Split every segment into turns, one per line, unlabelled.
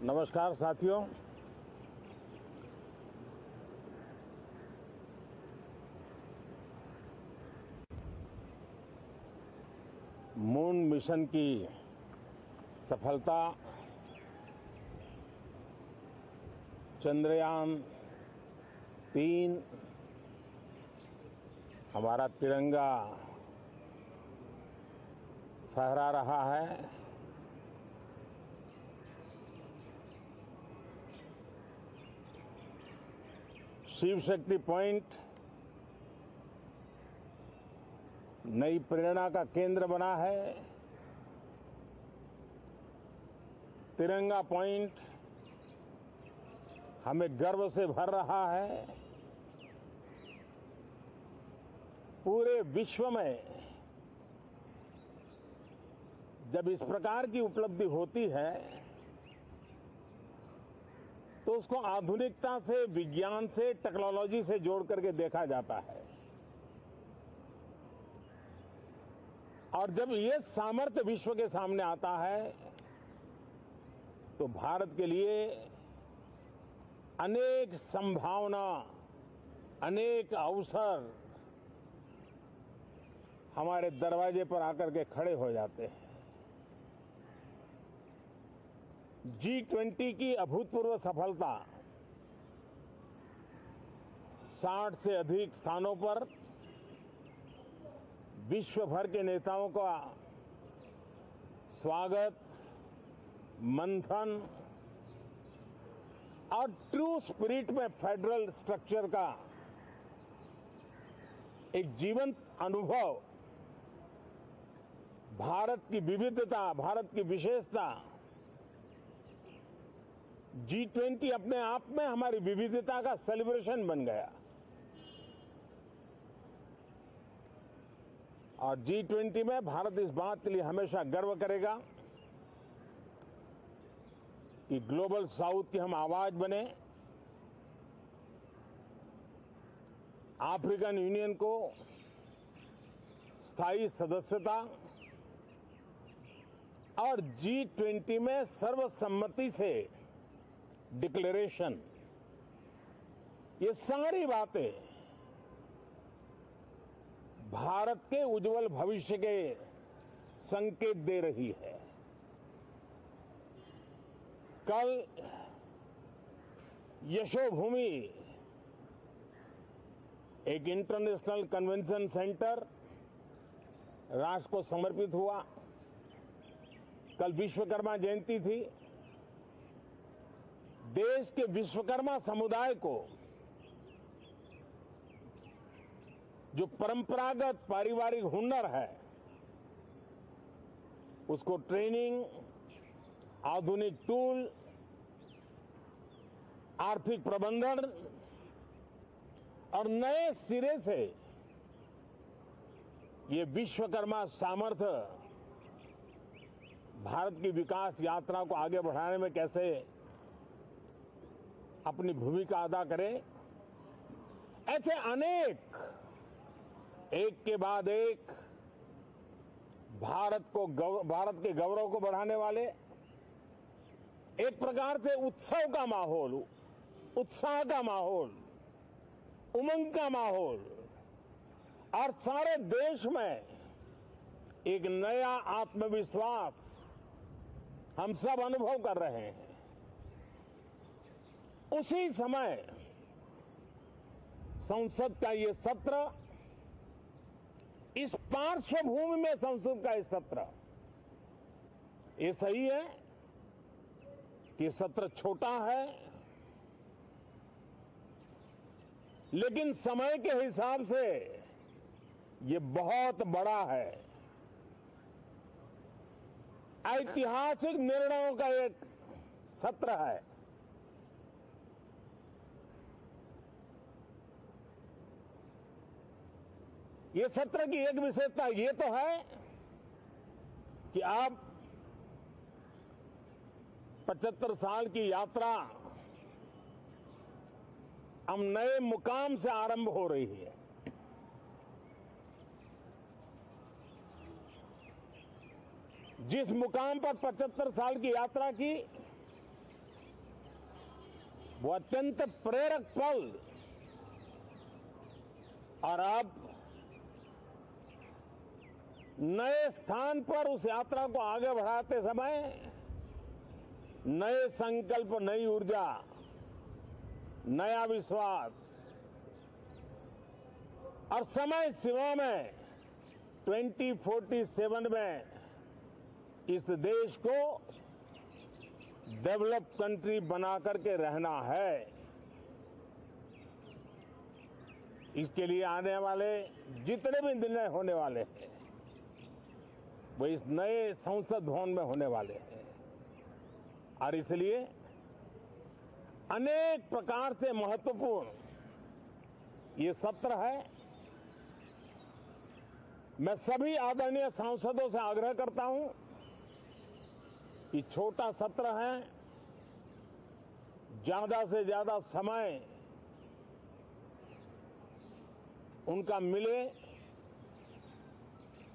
नमस्कार साथियों। Moon mission की सफलता, चंद्रयान 3 हमारा तिरंगा फहरा रहा है। शिव शक्ति पॉइंट नई प्रेरणा का केंद्र बना है। तिरंगा पॉइंट हमें गर्व से भर रहा है। पूरे विश्व में जब इस प्रकार की उपलब्धि होती है तो उसको आधुनिकता से, विज्ञान से, टेक्नोलॉजी से जोड़ करके देखा जाता है। और जब ये सामर्थ्य विश्व के सामने आता है तो भारत के लिए अनेक संभावना, अनेक अवसर हमारे दरवाजे पर आकर के खड़े हो जाते हैं। G20 की अभूतपूर्व सफलता, 60 से अधिक स्थानों पर विश्व भर के नेताओं का स्वागत, मंथन और ट्रू स्पिरिट में फेडरल स्ट्रक्चर का एक जीवंत अनुभव, भारत की विविधता, भारत की विशेषता। G20 अपने आप में हमारी विविधता का सेलिब्रेशन बन गया। और G20 में भारत इस बात के लिए हमेशा गर्व करेगा कि ग्लोबल साउथ की हम आवाज बने। अफ्रीकन यूनियन को स्थायी सदस्यता और G20 में सर्वसम्मति से डिक्लेरेशन, ये सारी बातें भारत के उज्जवल भविष्य के संकेत दे रही है। कल यशोभूमि, एक इंटरनेशनल कन्वेंशन सेंटर राष्ट्र को समर्पित हुआ। कल विश्वकर्मा जयंती थी। देश के विश्वकर्मा समुदाय को जो परंपरागत पारिवारिक हुनर है उसको ट्रेनिंग, आधुनिक टूल, आर्थिक प्रबंधन और नए सिरे से ये विश्वकर्मा सामर्थ्य भारत की विकास यात्रा को आगे बढ़ाने में कैसे अपनी भूमिका अदा करे। ऐसे अनेक, एक के बाद एक भारत के गौरव को बढ़ाने वाले, एक प्रकार से उत्सव का माहौल, उत्साह का माहौल, उमंग का माहौल और सारे देश में एक नया आत्मविश्वास हम सब अनुभव कर रहे हैं। उसी समय संसद का ये सत्र, इस पार्श्वभूमि में संसद का ये सत्र, ये सही है कि सत्र छोटा है, लेकिन समय के हिसाब से ये बहुत बड़ा है। ऐतिहासिक निर्णयों का एक सत्र है। ये सत्र की एक विशेषता ये तो है कि अब 75 साल की यात्रा हम नए मुकाम से आरंभ हो रही है। जिस मुकाम पर 75 साल की यात्रा की, वो अत्यंत प्रेरक पल और अब नए स्थान पर उस यात्रा को आगे बढ़ाते समय नए संकल्प, नई ऊर्जा, नया विश्वास और समय सीमा में 2047 में इस देश को डेवलप कंट्री बना करके रहना है। इसके लिए आने वाले जितने भी निर्णय होने वाले हैं वो इस नए संसद भवन में होने वाले हैं और इसलिए अनेक प्रकार से महत्वपूर्ण ये सत्र है। मैं सभी आदरणीय सांसदों से आग्रह करता हूं कि छोटा सत्र है, ज्यादा से ज्यादा समय उनका मिले,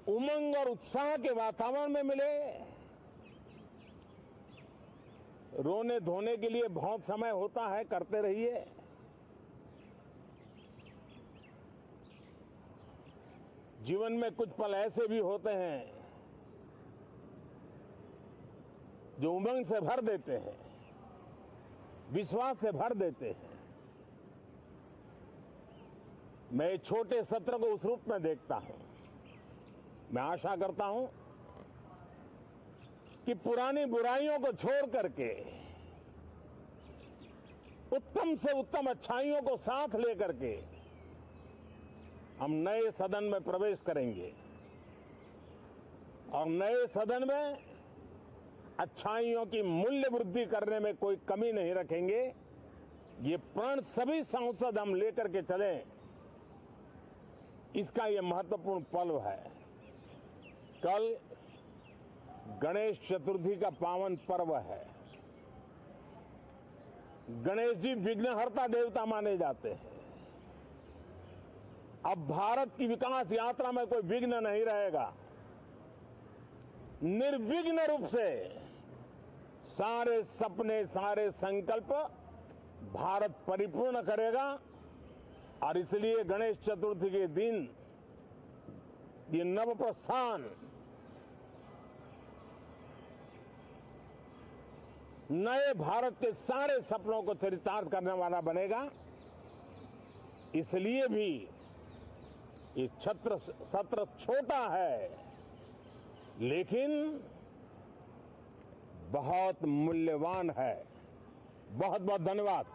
उमंग और उत्साह के वातावरण में मिले। रोने धोने के लिए बहुत समय होता है, करते रहिए। जीवन में कुछ पल ऐसे भी होते हैं जो उमंग से भर देते हैं, विश्वास से भर देते हैं। मैं छोटे सत्र को उस रूप में देखता हूं। मैं आशा करता हूं कि पुरानी बुराइयों को छोड़ करके उत्तम से उत्तम अच्छाइयों को साथ लेकर के हम नए सदन में प्रवेश करेंगे और नए सदन में अच्छाइयों की मूल्य वृद्धि करने में कोई कमी नहीं रखेंगे। ये प्रण सभी सांसद हम लेकर के चलें, इसका ये महत्वपूर्ण पल है। कल गणेश चतुर्थी का पावन पर्व है। गणेश जी विघ्नहर्ता देवता माने जाते हैं। अब भारत की विकास यात्रा में कोई विघ्न नहीं रहेगा। निर्विघ्न रूप से सारे सपने, सारे संकल्प भारत परिपूर्ण करेगा और इसलिए गणेश चतुर्थी के दिन ये नव प्रस्थान नए भारत के सारे सपनों को चरितार्थ करने वाला बनेगा। इसलिए भी ये सत्र छोटा है लेकिन बहुत मूल्यवान है। बहुत बहुत धन्यवाद।